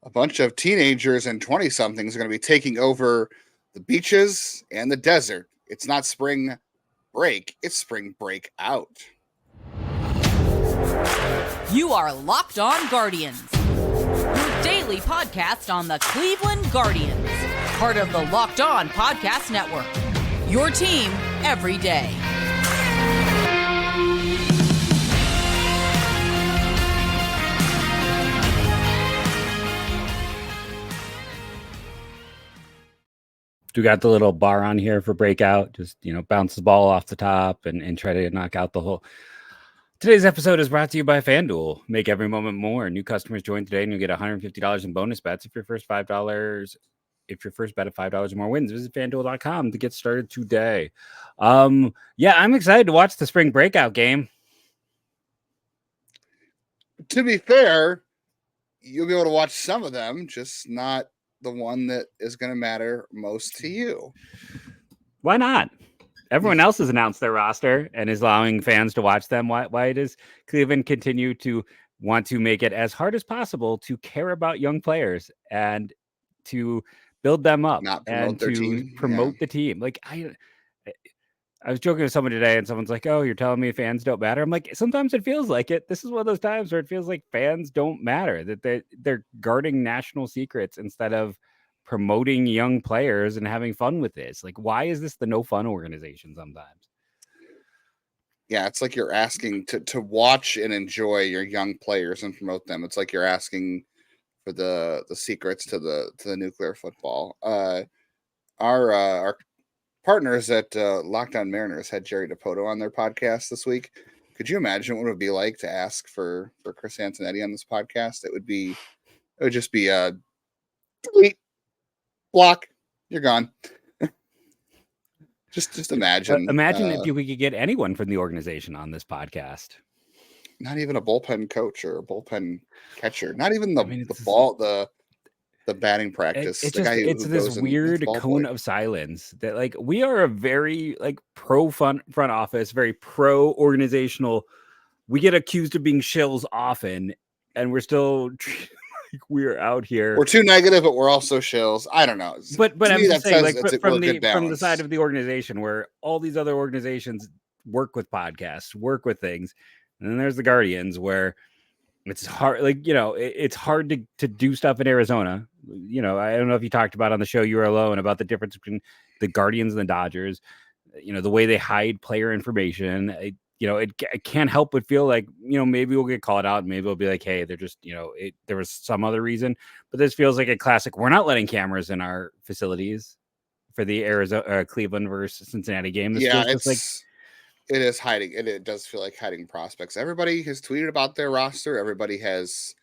A bunch of teenagers and 20-somethings are going to be taking over the beaches and the desert. It's not spring break, it's spring breakout. You are Locked On Guardians, your daily podcast on the Cleveland Guardians, part of the Locked On Podcast Network, your team every day. We got the little bar on here for Breakout. Just, bounce the ball off the top and try to knock out the hole. Today's episode is brought to you by FanDuel. Make every moment more. New customers join today and you'll get $150 in bonus bets if your first bet of $5 or more wins. Visit FanDuel.com to get started today. I'm excited to watch the spring breakout game. To be fair, you'll be able to watch some of them, just not the one that is going to matter most to you. Why not? Everyone else has announced their roster and is allowing fans to watch them. Why does Cleveland continue to want to make it as hard as possible to care about young players and to build them up and to promote the team? Like I was joking with someone today and someone's like, "Oh, you're telling me fans don't matter?" I'm like, sometimes it feels like it. This is one of those times where it feels like fans don't matter, that they're guarding national secrets instead of promoting young players and having fun with this. Like, why is this the no fun organization sometimes? Yeah, it's like you're asking to watch and enjoy your young players and promote them. It's like you're asking for the secrets to the nuclear football. Our partners at Locked On Mariners had Jerry DePoto on their podcast this week. Could you imagine what it would be like to ask for Chris Antonetti on this podcast? It would just be a delete, block, you're gone. just imagine. Imagine if we could get anyone from the organization on this podcast. Not even a bullpen coach or a bullpen catcher. Not even the batting practice. It's this weird cone of silence that, like, we are a very pro front office, very pro organizational. We get accused of being shills often, and we're still we're out here. We're too negative, but we're also shills. I don't know. But I'm just saying, from the side of the organization where all these other organizations work with podcasts, work with things, and then there's the Guardians where it's hard, it's hard to do stuff in Arizona. I don't know if you talked about on the show You Were Alone about the difference between the Guardians and the Dodgers, the way they hide player information. It can't help but feel like, maybe we'll get called out and maybe we'll be like, hey, they're just, there was some other reason. But this feels like a classic. We're not letting cameras in our facilities for the Arizona Cleveland versus Cincinnati game. It is hiding. It does feel like hiding prospects. Everybody has tweeted about their roster. Everybody has.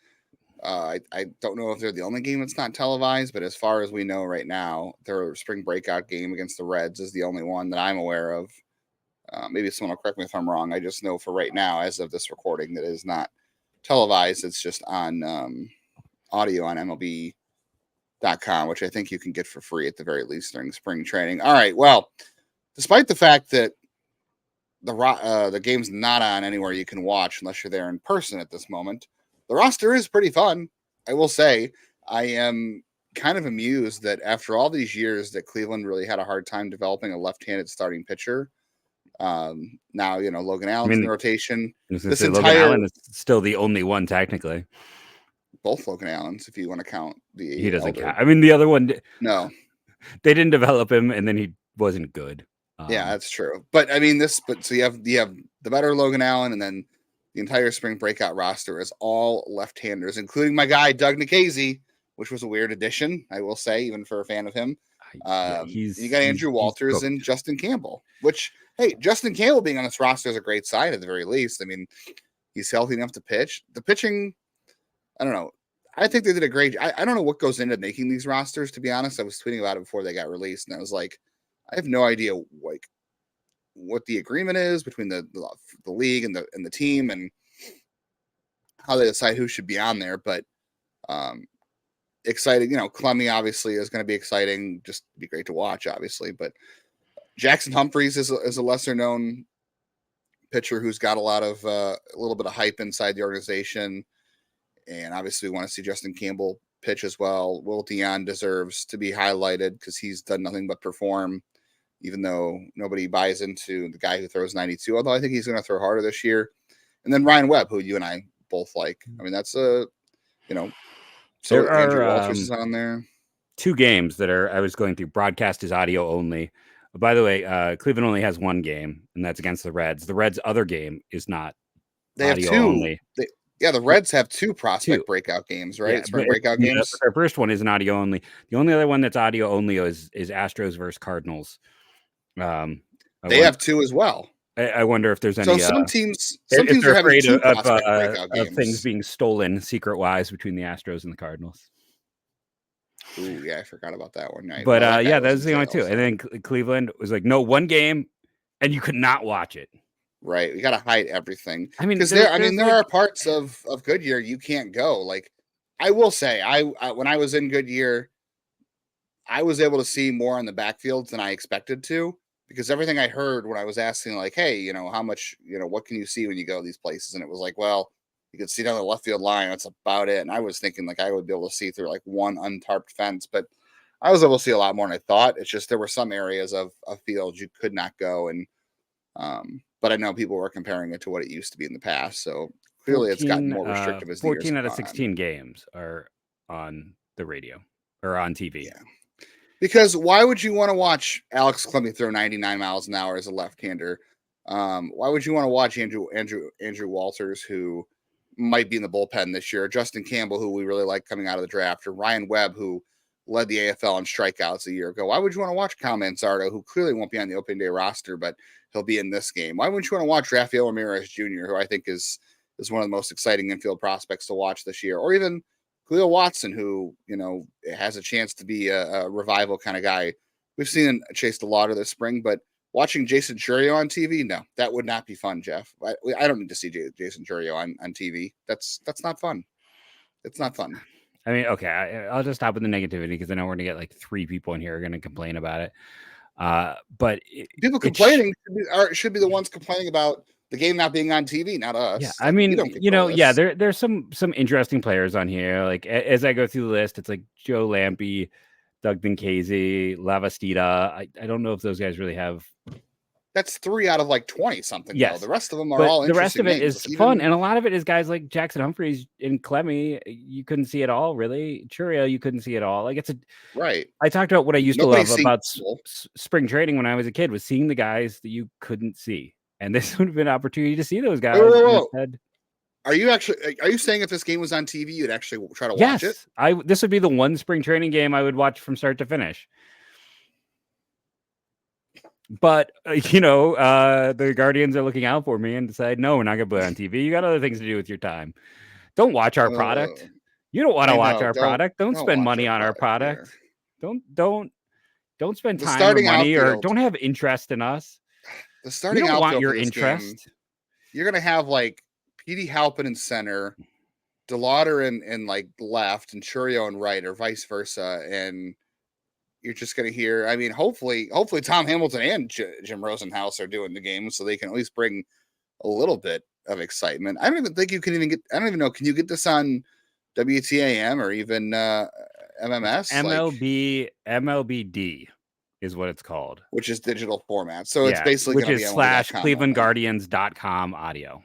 I don't know if they're the only game that's not televised, but as far as we know right now, their spring breakout game against the Reds is the only one that I'm aware of. Maybe someone will correct me if I'm wrong. I just know for right now, as of this recording, that it is not televised. It's just on audio on MLB.com, which I think you can get for free at the very least during spring training. All right. Well, despite the fact that the game's not on anywhere you can watch unless you're there in person at this moment, the roster is pretty fun. I will say I am kind of amused that after all these years that Cleveland really had a hard time developing a left-handed starting pitcher. Now, Logan Allen's in the rotation. Logan Allen is still the only one technically. Both Logan Allens, if you want to count the he doesn't count. I mean, the other one, no, they didn't develop him and then he wasn't good. Yeah, that's true. But I mean, so you have the better Logan Allen, and then the entire spring breakout roster is all left-handers, including my guy Doug Nikhazy, which was a weird addition, I will say, even for a fan of him. You got Andrew Walters and Justin Campbell, which, hey, Justin Campbell being on this roster is a great sign at the very least. I mean, he's healthy enough to pitch. The pitching, I don't know. I think they did a great. I don't know what goes into making these rosters, to be honest. I was tweeting about it before they got released, and I was like, I have no idea what the agreement is between the league and the team and how they decide who should be on there. But exciting, Clemmy obviously is going to be exciting. Just be great to watch, obviously. But Jackson Humphreys is a lesser known pitcher who's got a little bit of hype inside the organization. And obviously we want to see Justin Campbell pitch as well. Will Dion deserves to be highlighted because he's done nothing but perform, even though nobody buys into the guy who throws 92. Although I think he's going to throw harder this year. And then Ryan Webb, who you and I both like. I mean, that's a, so there Andrew are Walters is on there. 2 games that I was going through. Broadcast is audio only. By the way, Cleveland only has 1 game, and that's against the Reds. The Reds' other game is not they audio have 2. only. The Reds have 2 prospect breakout games, right? Yeah, Spring breakout games. Their first one is an audio only. The only other one that's audio only is Astros versus Cardinals. They have 2 as well. I wonder if there's any. So some teams are having 2 prospect breakout games. Of things being stolen secret wise between the Astros and the Cardinals. Ooh, yeah, I forgot about that one. Right? But that's the only 2. And then Cleveland was like, no, 1 game, and you could not watch it. Right, we got to hide everything. I mean, because there are parts of Goodyear you can't go. Like, I will say, I when I was in Goodyear, I was able to see more on the backfields than I expected to, because everything I heard when I was asking, like, hey, how much, what can you see when you go to these places? And it was like, well, you could see down the left field line. That's about it. And I was thinking like I would be able to see through like one untarped fence, but I was able to see a lot more than I thought. It's just there were some areas of fields you could not go. And but I know people were comparing it to what it used to be in the past. So clearly it's gotten more restrictive as 14 out of 16 games are on the radio or on TV. Yeah. Because why would you want to watch Alex Clemmy throw 99 miles an hour as a left-hander? Why would you want to watch Andrew Walters, who might be in the bullpen this year, Justin Campbell, who we really like coming out of the draft, or Ryan Webb, who led the AFL in strikeouts a year ago? Why would you want to watch Kyle Manzardo, who clearly won't be on the opening day roster, but he'll be in this game? Why wouldn't you want to watch Rafael Ramirez Jr., who I think is one of the most exciting infield prospects to watch this year, or even Khalil Watson, who, has a chance to be a revival kind of guy? We've seen him chase the lauder this spring, but watching Jason Churio on TV, no, that would not be fun, Jeff. I don't need to see Jason Churio on TV. That's not fun. It's not fun. I mean, okay, I'll just stop with the negativity because I know we're going to get like 3 people in here who are going to complain about it. But people complaining should be the ones complaining about the game not being on TV, not us. Yeah, I mean, there's some interesting players on here. Like as I go through the list, it's like Joe Lampe, Doug Dinkasey, Lavastida. I don't know if those guys really have. That's 3 out of like 20 something. Yes, though. The rest of them are all. The rest of it is fun, and a lot of it is guys like Jackson Humphreys and Clemmy. You couldn't see it all, really. Churio, you couldn't see it all. Like right. I talked about what I used to love about spring training when I was a kid was seeing the guys that you couldn't see. And this would have been an opportunity to see those guys. Are you saying if this game was on TV, you'd actually try to watch it? This would be the one spring training game I would watch from start to finish. But, the Guardians are looking out for me and decide, no, we're not going to put it on TV. You got other things to do with your time. Don't watch our product. You don't want to watch our product. Don't spend money on our product. Here. Don't spend time or money or don't have interest in us. The starting outfield want your interest. Game, you're gonna have like Petey Halpin in center, DeLauder in like left, and Churio in right, or vice versa, and you're just gonna hear. I mean, hopefully Tom Hamilton and Jim Rosenhaus are doing the game, so they can at least bring a little bit of excitement. I don't even think you can even get. I don't even know. Can you get this on WTAM or even MMS? MLBD. Is what it's called, which is digital format. So it's basically which is /ClevelandGuardians.com audio.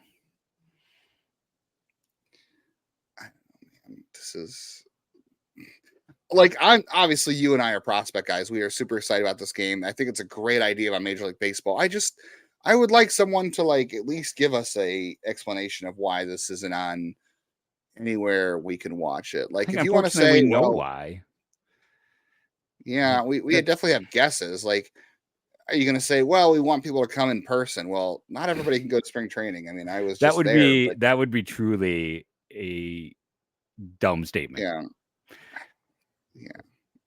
This is like, I'm obviously you and I are prospect guys. We are super excited about this game. I think it's a great idea about Major League Baseball. I would like someone to like at least give us a explanation of why this isn't on anywhere we can watch it. Like if you want to say we know why. Yeah, we definitely have guesses. Like, are you going to say, well, we want people to come in person? Well, not everybody can go to spring training. I mean, that would be truly a dumb statement. Yeah.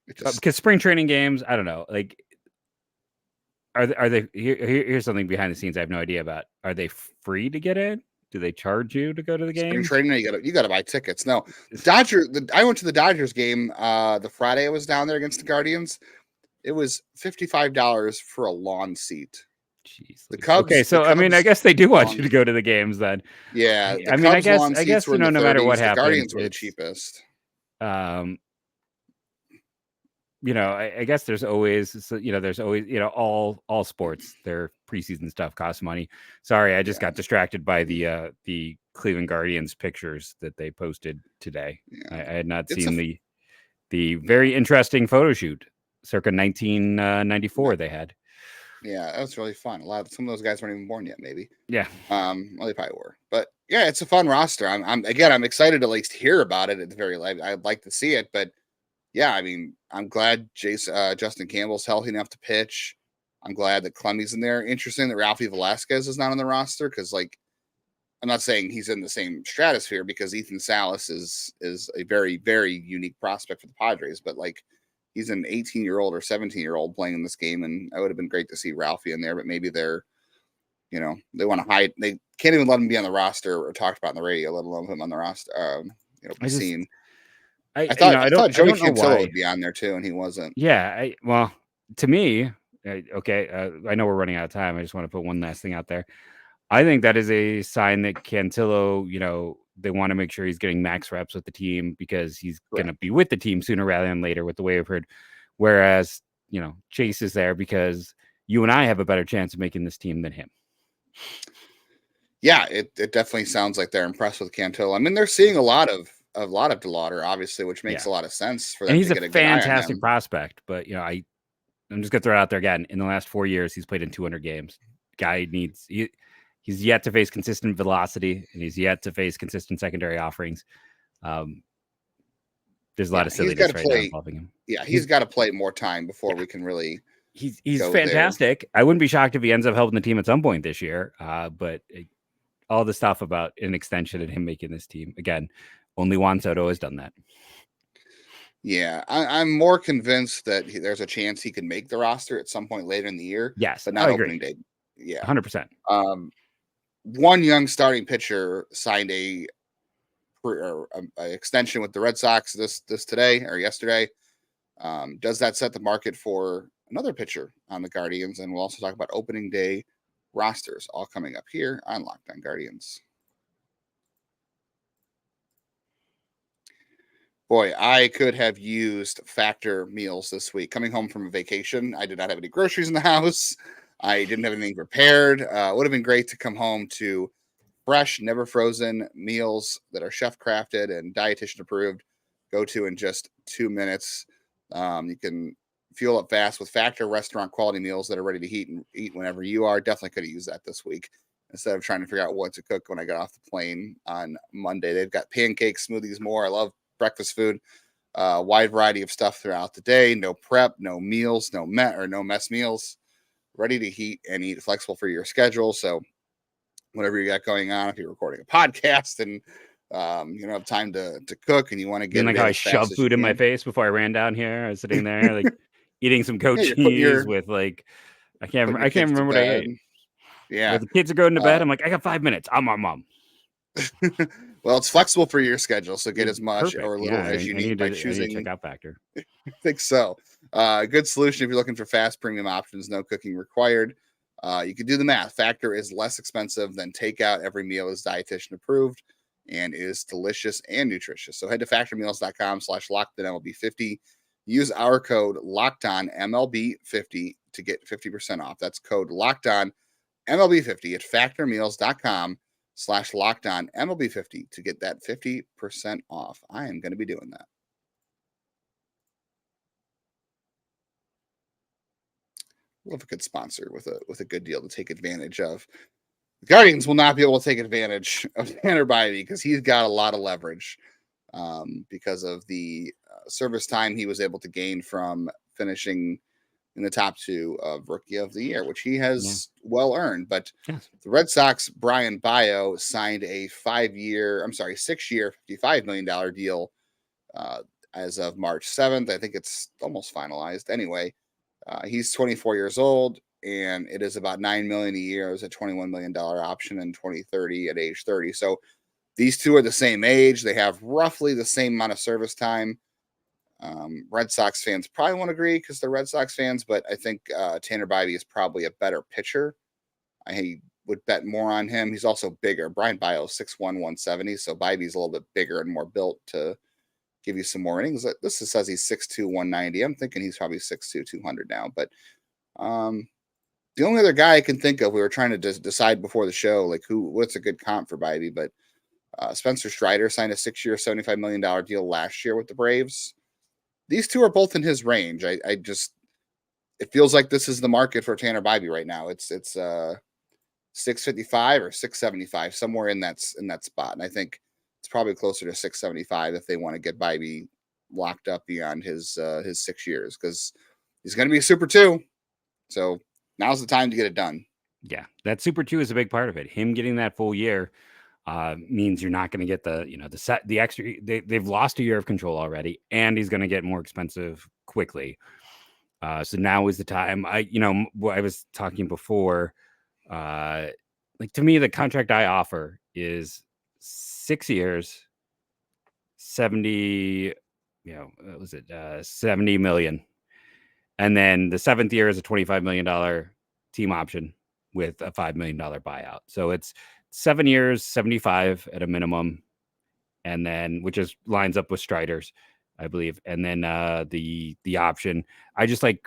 Because spring training games, I don't know. Like, are they? Here's something behind the scenes I have no idea about. Are they free to get in? Do they charge you to go to the game? Spring training, you got to buy tickets. No, I went to the Dodgers game the Friday I was down there against the Guardians. It was $55 for a lawn seat. Jeez. The Cubs. Okay, so I mean, I guess they do want you to go to the games then. Yeah, I guess no matter what happens, the Guardians were the cheapest. I guess there's always, all sports, their preseason stuff costs money. Sorry, I just got distracted by the Cleveland Guardians pictures that they posted today. I had not seen the very interesting photo shoot circa 1994 they had. Yeah, that was really fun. Some of those guys weren't even born yet, maybe. Yeah. Well, they probably were, but yeah, it's a fun roster. I'm excited to at least hear about it at the very least. I'd like to see it, but yeah, I mean, I'm glad Justin Campbell's healthy enough to pitch. I'm glad that Clemmy's in there. Interesting that Ralphie Velasquez is not on the roster because, like, I'm not saying he's in the same stratosphere because Ethan Salas is a very, very unique prospect for the Padres, but like he's an 18-year-old or 17-year-old playing in this game, and it would have been great to see Ralphie in there, but maybe they're, they want to hide. They can't even let him be on the roster or talked about on the radio, let alone him on the roster. Be seen. I thought Joey Cantillo would be on there too, and he wasn't. Yeah, to me, okay, I know we're running out of time. I just want to put one last thing out there. I think that is a sign that Cantillo, they want to make sure he's getting max reps with the team because he's going to be with the team sooner rather than later with the way I've heard. Whereas, Chase is there because you and I have a better chance of making this team than him. Yeah, it definitely sounds like they're impressed with Cantillo. I mean, they're seeing a lot of DeLauder, obviously, which makes a lot of sense for them. And he's to get a fantastic prospect, but I'm just gonna throw it out there again. In the last 4 years, he's played in 200 games. Guy he's yet to face consistent velocity, and he's yet to face consistent secondary offerings. There's a lot of silliness right now involving him. Yeah, he's got to play more time before we can really. He's fantastic. There. I wouldn't be shocked if he ends up helping the team at some point this year. But all the stuff about an extension and him making this team again, only Juan Soto has done that. Yeah, I'm more convinced that there's a chance he could make the roster at some point later in the year. Yes, but not opening day. Yeah, 100%. One young starting pitcher signed a extension with the Red Sox this today or yesterday. Does that set the market for another pitcher on the Guardians? And we'll also talk about opening day rosters, all coming up here on Locked On Guardians. Boy, I could have used Factor meals this week. Coming home from a vacation, I did not have any groceries in the house. I didn't have anything prepared. Would have been great to come home to fresh, never frozen meals that are chef crafted and dietitian approved. Go to in just 2 minutes. You can fuel up fast with Factor restaurant quality meals that are ready to eat whenever you are. Definitely could have used that this week instead of trying to figure out what to cook when I got off the plane on Monday. They've got pancakes, smoothies, more. I love breakfast food. Wide variety of stuff throughout the day. No prep, no meals, no mess meals. Ready to heat and eat, flexible for your schedule. So whatever you got going on, if you're recording a podcast and you don't have time to cook and you want to get like how I shoved food in my face before I ran down here. I was sitting there like eating some goat cheese with like I can't remember what I ate. Yeah, the kids are going to bed. I'm like, I got 5 minutes. I'm my mom. Well, it's flexible for your schedule, so get as much or little as you need by choosing. Checkout Factor. I think so. Good solution if you're looking for fast premium options, no cooking required. You can do the math. Factor is less expensive than takeout. Every meal is dietitian approved and is delicious and nutritious. So head to factormeals.com/LockedOnMLB50. Use our code LockedOnMLB50 to get 50% off. That's code LockedOnMLB50 at factormeals.com/LockedOnMLB50 to get that 50% off. I am going to be doing that. Love a good sponsor with a good deal to take advantage of. The Guardians will not be able to take advantage of Tanner Bibee because he's got a lot of leverage because of the service time he was able to gain from finishing in the top 2 of Rookie of the Year, which he has well earned. But the Red Sox, Bryan Bello signed a 6-year, $55 million deal as of March 7th. I think it's almost finalized. Anyway, he's 24 years old, and it is about $9 million a year. It was a $21 million option in 2030 at age 30. So these two are the same age. They have roughly the same amount of service time. Red Sox fans probably won't agree because they're Red Sox fans, but I think Tanner Bibee is probably a better pitcher. I would bet more on him. He's also bigger. Bryan Bello is 6'1", 170, so Bibee's a little bit bigger and more built to give you some more innings. This says he's 6'2", 190. I'm thinking he's probably 6'2", 200 now. But the only other guy I can think of, we were trying to decide before the show, like what's a good comp for Bibee, but Spencer Strider signed a 6-year, $75 million deal last year with the Braves. These two are both in his range. I just, it feels like this is the market for Tanner Bibee right now. It's 655 or 675, somewhere in that spot. And I think it's probably closer to 675 if they want to get Bibee locked up beyond his 6 years, because he's going to be a Super 2. So now's the time to get it done. Yeah, that Super 2 is a big part of it. Him getting that full year means you're not going to get the extra. They've lost a year of control already, and he's going to get more expensive quickly. So now is the time. I was talking before. Like, to me, the contract I offer is 6 years, 70. Was it 70 million? And then the 7th year is a $25 million team option with a $5 million buyout. So it's 7 years, 75 at a minimum. And then, which is lines up with Strider's, I believe. And then the option, I just like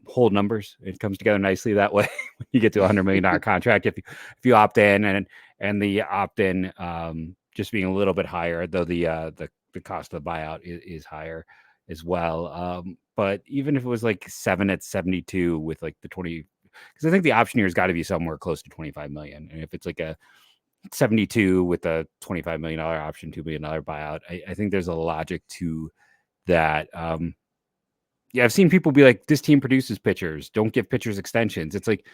whole numbers. It comes together nicely that way. When you get to $100 million contract, if you opt in, and the opt in just being a little bit higher, though the cost of the buyout is higher as well. But even if it was like 7 at 72 with like the 20, because I think the option here has got to be somewhere close to 25 million. And if it's like a 72 with a $25 million option, $2 million buyout, I think there's a logic to that. Yeah, I've seen people be like, this team produces pitchers, don't give pitchers extensions. It's like,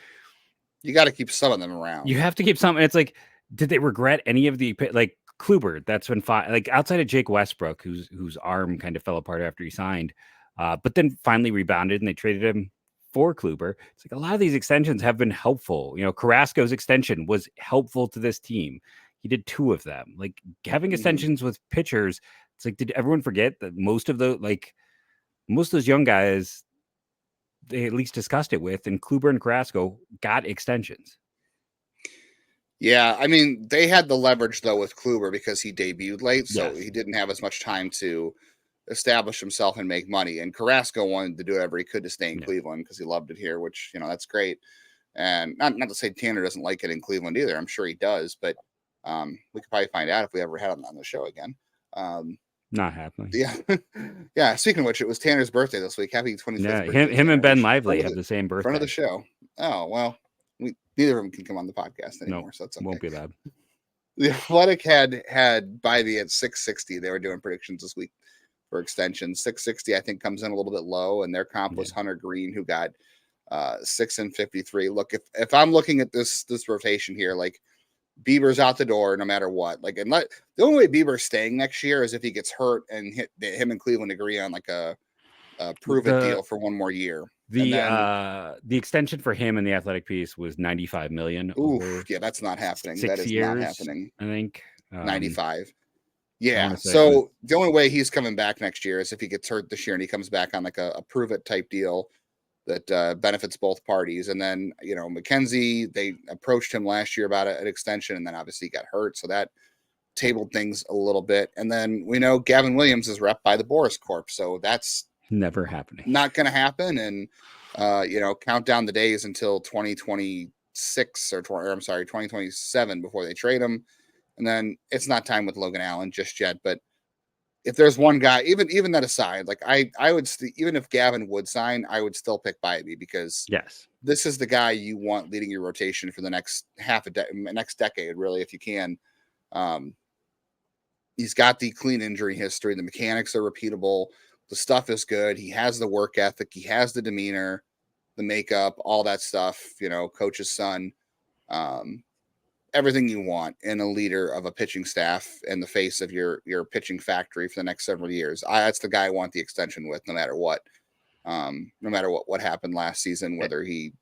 you got to keep some of them around. You have to keep some. And it's like, did they regret any of the, like Kluber? That's been fine. Like, outside of Jake Westbrook, whose arm kind of fell apart after he signed, but then finally rebounded and they traded him for Kluber. It's like a lot of these extensions have been helpful. Carrasco's extension was helpful to this team. He did 2 of them. Like, having extensions with pitchers, it's like, did everyone forget that most of those young guys, they at least discussed it with, and Kluber and Carrasco got extensions. Yeah, I mean, they had the leverage, though, with Kluber because he debuted late, so he didn't have as much time to establish himself and make money. And Carrasco wanted to do whatever he could to stay in Cleveland because he loved it here, which, that's great. And not to say Tanner doesn't like it in Cleveland either. I'm sure he does, but we could probably find out if we ever had him on the show again. Not happening. Yeah. Yeah. Speaking of which, it was Tanner's birthday this week. Happy 25th birthday. Him and Ben Lively have the same birthday. Front of the show. Oh, well, neither of them can come on the podcast anymore, so that's okay. Won't be loud. The Athletic had Bibee at 660. They were doing predictions this week for extensions. 660, I think, comes in a little bit low, and their comp was Hunter Green, who got 6 and 53. Look, if I'm looking at this rotation here, like, Bieber's out the door no matter what. Like, and the only way Bieber's staying next year is if he gets hurt and him and Cleveland agree on like a prove-it deal for one more year. The extension for him in the Athletic piece was $95 million. Yeah, that's not happening. 6 that is years, not happening. I think 95. Yeah. So the only way he's coming back next year is if he gets hurt this year and he comes back on like a prove-it type deal that benefits both parties. And then, McKenzie, they approached him last year about an extension, and then obviously he got hurt. So that tabled things a little bit. And then we know Gavin Williams is rep by the Boris Corp. So that's never happening. Not going to happen. And, count down the days until 2026 or 2027 before they trade him. And then it's not time with Logan Allen just yet, but if there's one guy, even that aside, like I would even if Gavin would sign, I would still pick Bibee because this is the guy you want leading your rotation for the next next decade, really, if you can. He's got the clean injury history. The mechanics are repeatable. The stuff is good. He has the work ethic. He has the demeanor, the makeup, all that stuff. Coach's son. Everything you want in a leader of a pitching staff and the face of your pitching factory for the next several years. That's the guy I want the extension with, no matter what. No matter what happened last season, whether he,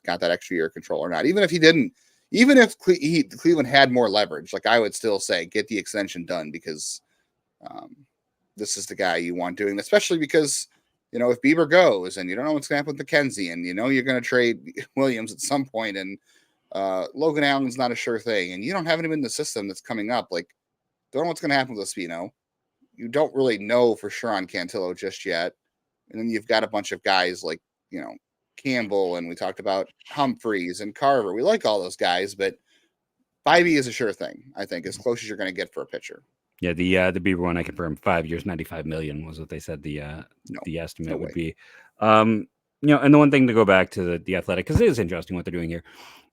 got that extra year of control or not. Even if he didn't, even if Cleveland had more leverage, like I would still say, get the extension done because this is the guy you want doing, especially because, if Bieber goes and you don't know what's going to happen with McKenzie and you're going to trade Williams at some point and Logan Allen's not a sure thing, and you don't have him in the system that's coming up. Like, don't know what's going to happen with Espino. you don't really know for sure on Cantillo just yet. And then you've got a bunch of guys like, Campbell, and we talked about Humphreys and Carver. We like all those guys, but Bibee is a sure thing, I think, as close as you're going to get for a pitcher. Yeah, the Bieber one I confirmed, 5 years, $95 million was what they said the estimate would be. And the one thing to go back to the Athletic, because it is interesting what they're doing here.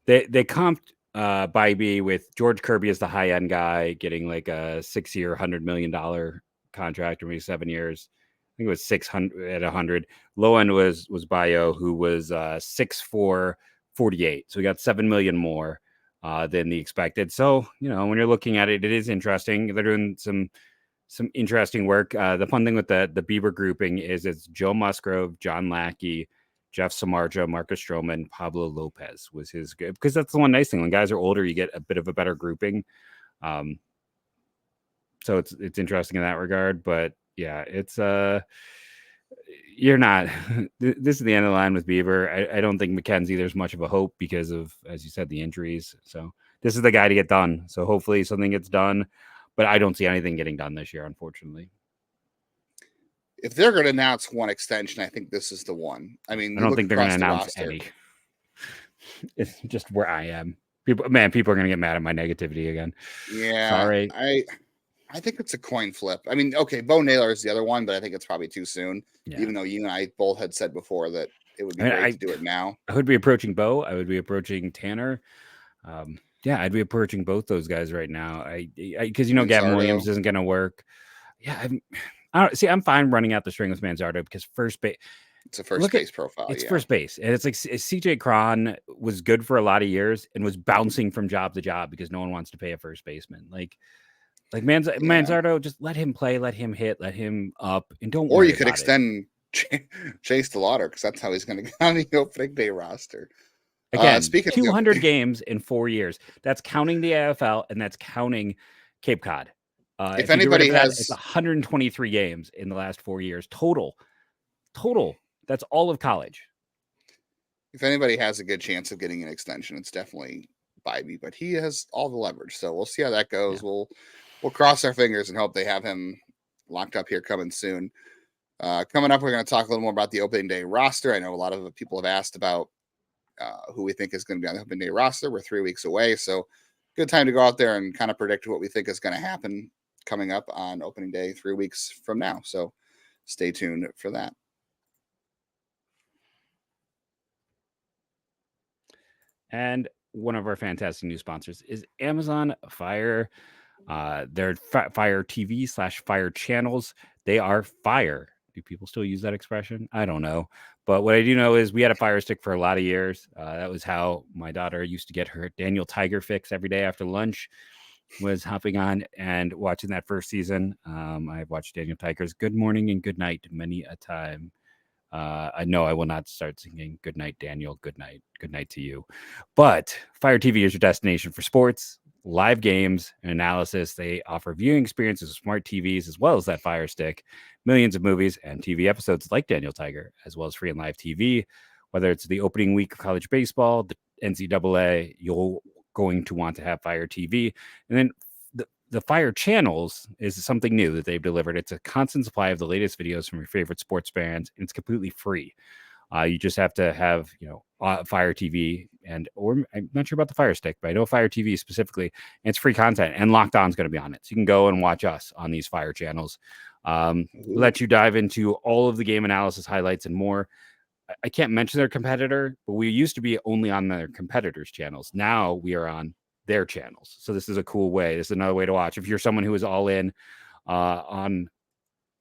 They comped Bibee with George Kirby as the high end guy, getting like a 6-year, $100 million contract, or maybe 7 years. I think it was 600 at 100. Low end was Bello, who was 6'4", 48. So we got $7 million more than the expected. So, when you're looking at it, it is interesting. They're doing some interesting work. The fun thing with the Bieber grouping is it's Joe Musgrove, John Lackey, Jeff Samardzija, Marcus Stroman, Pablo Lopez was his, because that's the one nice thing. When guys are older, you get a bit of a better grouping. So it's interesting in that regard, but yeah, it's you're not. This is the end of the line with Bieber. I don't think McKenzie there's much of a hope because of, as you said, the injuries. So this is the guy to get done. So hopefully something gets done, but I don't see anything getting done this year, unfortunately. If they're going to announce one extension, I think this is the one. I mean, I don't think they're going to announce any. It's just where I am. People are going to get mad at my negativity again. Yeah, sorry. I think it's a coin flip. I mean, okay, Bo Naylor is the other one, but I think it's probably too soon. Yeah. Even though you and I both had said before that it would be great to do it now. I would be approaching Bo. I would be approaching Tanner. I'd be approaching both those guys right now. Because Gavin Williams isn't going to work. Yeah, I'm fine running out the string with Manzardo because first base. It's a first base profile. It's first base, and it's like CJ Cron was good for a lot of years and was bouncing from job to job because no one wants to pay a first baseman. Like Manzardo, just let him play, let him hit, let him up, and don't. Or you could extend Chase DeLauder because that's how he's going to get on the opening day roster. Again, speaking 200 games in 4 years. That's counting the AFL and that's counting Cape Cod. If anybody has, it's 123 games in the last 4 years total. That's all of college. If anybody has a good chance of getting an extension, it's definitely Bibee, but he has all the leverage. So we'll see how that goes. Yeah. We'll cross our fingers and hope they have him locked up here coming soon. Coming up, we're going to talk a little more about the opening day roster. I know a lot of people have asked about who we think is going to be on the opening day roster. We're 3 weeks away, so good time to go out there and kind of predict what we think is going to happen coming up on opening day 3 weeks from now. So stay tuned for that. And one of our fantastic new sponsors is Amazon Fire. Their Fire TV / Fire channels. They are fire. Do people still use that expression? I don't know. But what I do know is we had a Fire Stick for a lot of years. That was how my daughter used to get her Daniel Tiger fix every day after lunch, was hopping on and watching that first season. I've watched Daniel Tiger's Good Morning and Good Night many a time. I know I will not start singing Good Night, Daniel. Good night to you. But Fire TV is your destination for sports, live games, and analysis. They offer viewing experiences with smart TVs as well as that Fire Stick, millions of movies and TV episodes like Daniel Tiger, as well as free and live TV. Whether it's the opening week of college baseball, the NCAA, you're going to want to have Fire TV. And then the Fire channels is something new that they've delivered. It's a constant supply of the latest videos from your favorite sports bands, and it's completely free. You just have to have, Fire TV or I'm not sure about the Fire Stick, but I know Fire TV specifically, and it's free content, and Locked On is going to be on it. So you can go and watch us on these Fire channels. Let you dive into all of the game analysis highlights and more. I can't mention their competitor, but we used to be only on their competitors' channels. Now we are on their channels. So this is a cool way. This is another way to watch. If you're someone who is all in on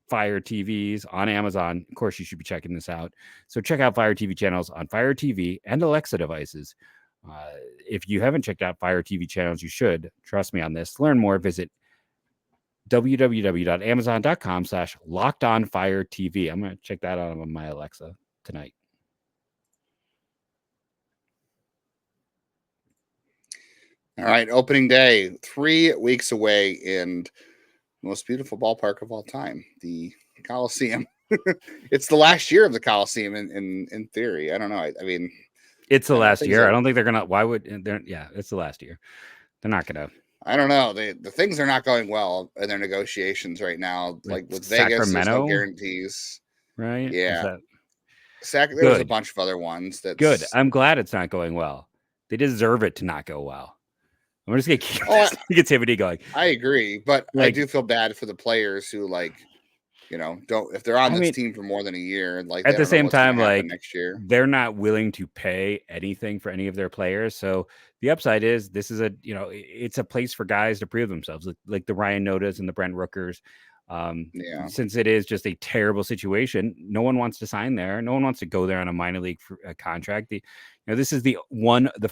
Fire TVs on Amazon, of course, you should be checking this out. So check out Fire TV channels on Fire TV and Alexa devices. If you haven't checked out Fire TV channels, you should. Trust me on this. To learn more, visit www.amazon.com/lockedonfiretv. I'm going to check that out on my Alexa tonight. All right, opening day, 3 weeks away, and most beautiful ballpark of all time, the Coliseum. It's the last year of the Coliseum in theory. I don't know. I mean, it's the last year. I don't think they're gonna. Why would? Yeah, it's the last year. They're not gonna. I don't know. The things are not going well in their negotiations right now. Like with Vegas, there's no guarantees. Right? Yeah. There was a bunch of other ones. Good. I'm glad it's not going well. They deserve it to not go well. I'm just gonna keep this negativity going. I agree, but I do feel bad for the players who don't, if they're on this team for more than a year, like at the same time, like next year, they're not willing to pay anything for any of their players. So the upside is this is it's a place for guys to prove themselves, like the Ryan Nodas and the Brent Rookers. Since it is just a terrible situation, no one wants to sign there. No one wants to go there on a minor league contract. This is the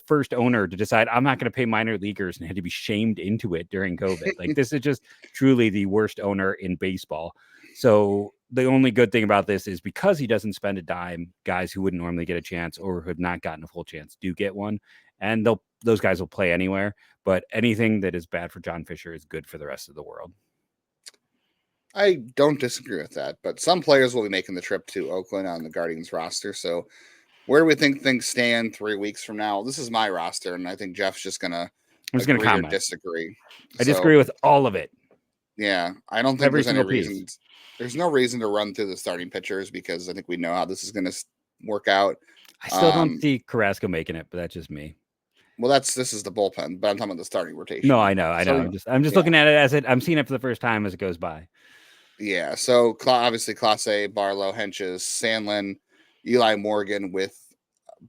first owner to decide I'm not going to pay minor leaguers and had to be shamed into it during COVID. Like this is just truly the worst owner in baseball. So the only good thing about this is because he doesn't spend a dime, guys who wouldn't normally get a chance or who have not gotten a full chance do get one, and those guys will play anywhere. But anything that is bad for John Fisher is good for the rest of the world. I don't disagree with that, but some players will be making the trip to Oakland on the Guardians roster. So where do we think things stand 3 weeks from now? This is my roster, and I think Jeff's just going to comment or disagree. I disagree with all of it. Yeah, I don't think there's any reason. There's no reason to run through the starting pitchers because I think we know how this is going to work out. I still don't see Carrasco making it, but that's just me. Well, this is the bullpen, but I'm talking about the starting rotation. No, I know. I'm just looking at it as I'm seeing it for the first time as it goes by. Yeah, so obviously Clase, Barlow, Henches, Sandlin, Eli Morgan with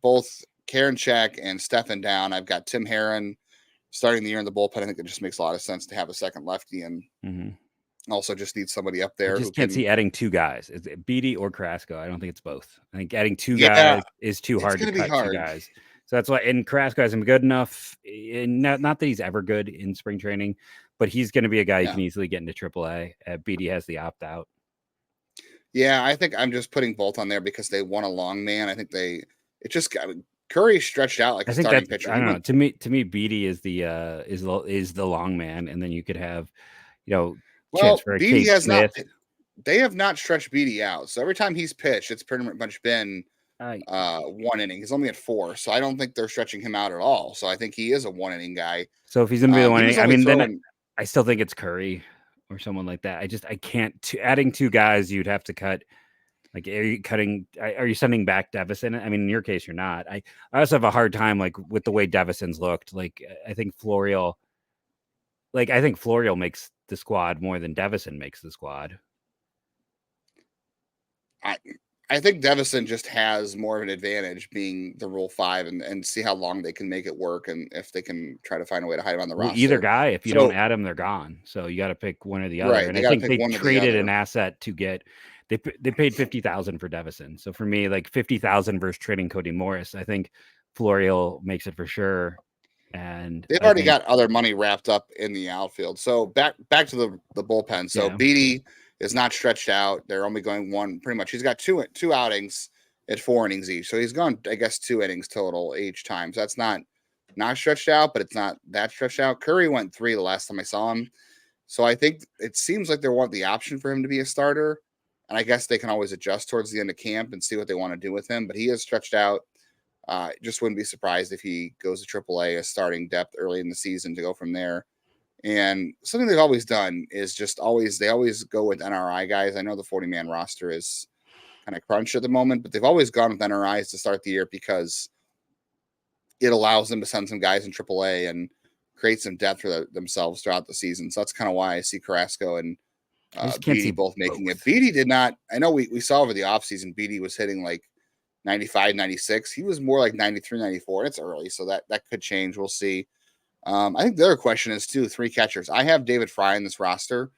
both Karinchak and Stefan down. I've got Tim Herron starting the year in the bullpen. I think it just makes a lot of sense to have a second lefty and also just need somebody up there. I just can't see adding two guys. Is it Bibee or Carrasco? I don't think it's both. I think adding two guys is too hard to cut two guys. So that's why, and Carrasco hasn't been good enough. Not that he's ever good in spring training, but he's going to be a guy who can easily get into AAA. Bibee has the opt out. Yeah, I think I'm just putting both on there because they want a long man. I think Curry stretched out like a starting pitcher. I don't know. To me, Bibee is the long man, and then you could have, chance for a Bibee has Smith. They have not stretched Bibee out. So every time he's pitched, it's pretty much been 1 inning. He's only at 4, so I don't think they're stretching him out at all. So I think he is a 1 inning guy. So if he's gonna be the 1 inning, then I still think it's Curry or someone like that. I can't. Adding two guys, you'd have to cut. Like, are you sending back Devison? I mean, in your case, you're not. I also have a hard time with the way Devison's looked. Like, I think Florial makes the squad more than Devison makes the squad. I think Devison just has more of an advantage being the Rule 5 and see how long they can make it work and if they can try to find a way to hide him on the roster. Either guy, if you don't add them, they're gone. So you got to pick one or the other. Right, and I think they traded an asset to get. They paid $50,000 for Devison. So for me, like $50,000 versus trading Cody Morris, I think Florial makes it for sure. And they've already got other money wrapped up in the outfield. So back to the bullpen. So Bibee is not stretched out. They're only going one pretty much. He's got two outings at 4 innings each. So he's gone, I guess, 2 innings total each time. So that's not stretched out, but it's not that stretched out. Curry went 3 the last time I saw him. So I think it seems like they want the option for him to be a starter. And I guess they can always adjust towards the end of camp and see what they want to do with him. But he is stretched out. Just wouldn't be surprised if he goes to AAA as starting depth early in the season to go from there. And something they've always done is they always go with NRI guys. I know the 40-man roster is kind of crunched at the moment, but they've always gone with NRIs to start the year because it allows them to send some guys in AAA and create some depth for themselves throughout the season. So that's kind of why I see Carrasco and Bibee both making it. Bibee did not. I know we saw over the offseason, Bibee was hitting like 95, 96. He was more like 93, 94. And it's early, so that could change. We'll see. I think the other question is, too, 3 catchers. I have David Fry in this roster.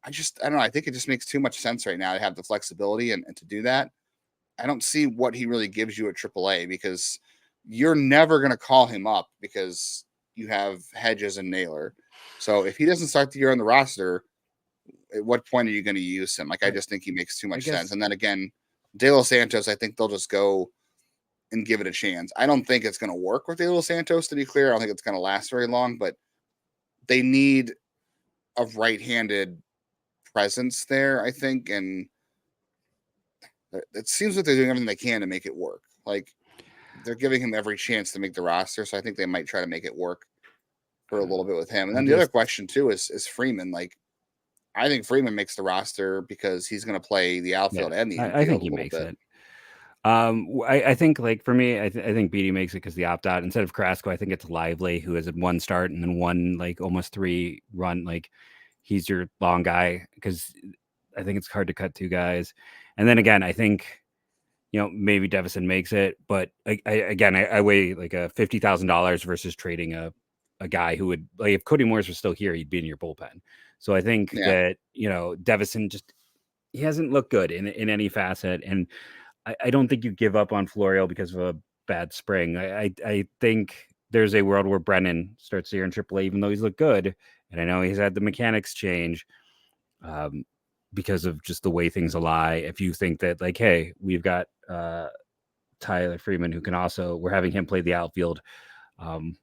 I don't know. I think it just makes too much sense right now to have the flexibility and to do that. I don't see what he really gives you at AAA because you're never going to call him up because you have Hedges and Naylor. So if he doesn't start the year on the roster, at what point are you going to use him? I just think he makes too much sense. And then again, De Los Santos, I think they'll just go and give it a chance. I don't think it's going to work with De Los Santos, to be clear. I don't think it's going to last very long, but they need a right-handed presence there, I think. And it seems like they're doing everything they can to make it work. Like, they're giving him every chance to make the roster. So I think they might try to make it work for a little bit with him. And then the other question too is Freeman. Like, I think Freeman makes the roster because he's going to play the outfield and the infield. I think he makes it. I think, like, for me, I think Bibee makes it because the opt out instead of Carrasco. I think it's Lively, who has one start and then one like almost 3 run. Like, he's your long guy because I think it's hard to cut 2 guys. And then again, I think, maybe Devison makes it, but I weigh like a $50,000 versus trading a guy who would, like, if Cody Morris was still here, he'd be in your bullpen. So I think that, Devison he hasn't looked good in any facet. And I don't think you give up on Florial because of a bad spring. I think there's a world where Brennan starts the year in AAA, even though he's looked good. And I know he's had the mechanics change because of just the way things lie. If you think that, like, hey, we've got Tyler Freeman, who can also, we're having him play the outfield, that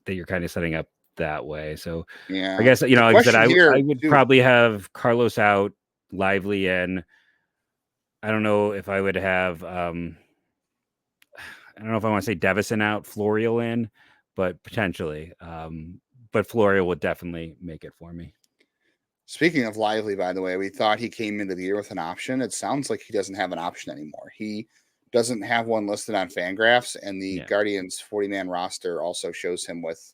you're kind of setting up that way. So I guess, like I said, I would probably have Carlos out, Lively in. I don't know if I would have, I don't know if I want to say Devison out, Florial in, but potentially. But Florial would definitely make it for me. Speaking of Lively, by the way, we thought he came into the year with an option. It sounds like he doesn't have an option anymore. He doesn't have one listed on FanGraphs, and the Guardians 40-man roster also shows him with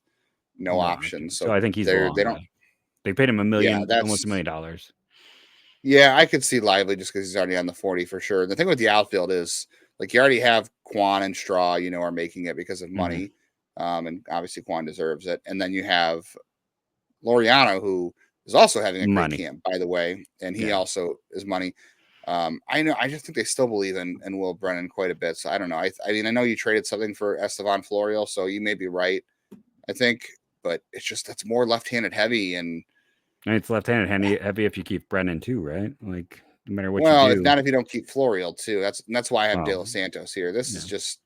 no option. So I think he's they paid him almost $1 million. Yeah, I could see Lively just because he's already on the 40 for sure. The thing with the outfield is, like, you already have Quan and Straw, are making it because of money. And obviously Quan deserves it. And then you have Laureano, who is also having a great camp, by the way. And he also is money. I just think they still believe in Will Brennan quite a bit. So I don't know. I mean, I know you traded something for Estevan Florial, so you may be right, I think. But it's just, that's more left-handed heavy, and it's left-handed heavy if you keep Brennan too, right? Like, no matter what you do. Well, not if you don't keep Florial too. That's why I have De Los Santos here. This is just,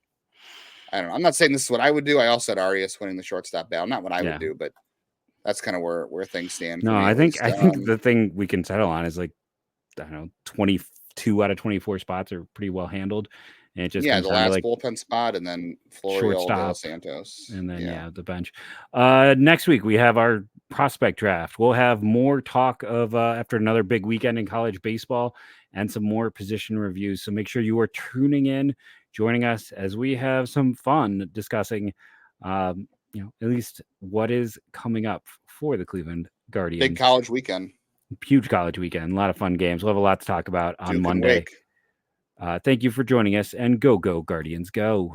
I don't know. I'm not saying this is what I would do. I also had Arias winning the shortstop battle. Not what I would do, but that's kind of where things stand. No, I think the thing we can settle on is, like, I don't know, 22 out of 24 spots are pretty well handled. And it just the last bullpen spot, and then Florial, De Los Santos, and then the bench. Next week we have our prospect draft. We'll have more talk of after another big weekend in college baseball, and some more position reviews. So make sure you are tuning in, joining us as we have some fun discussing, at least what is coming up for the Cleveland Guardians. Big college weekend. Huge college weekend. A lot of fun games. We'll have a lot to talk about on Monday. Thank you for joining us, and go Guardians, go.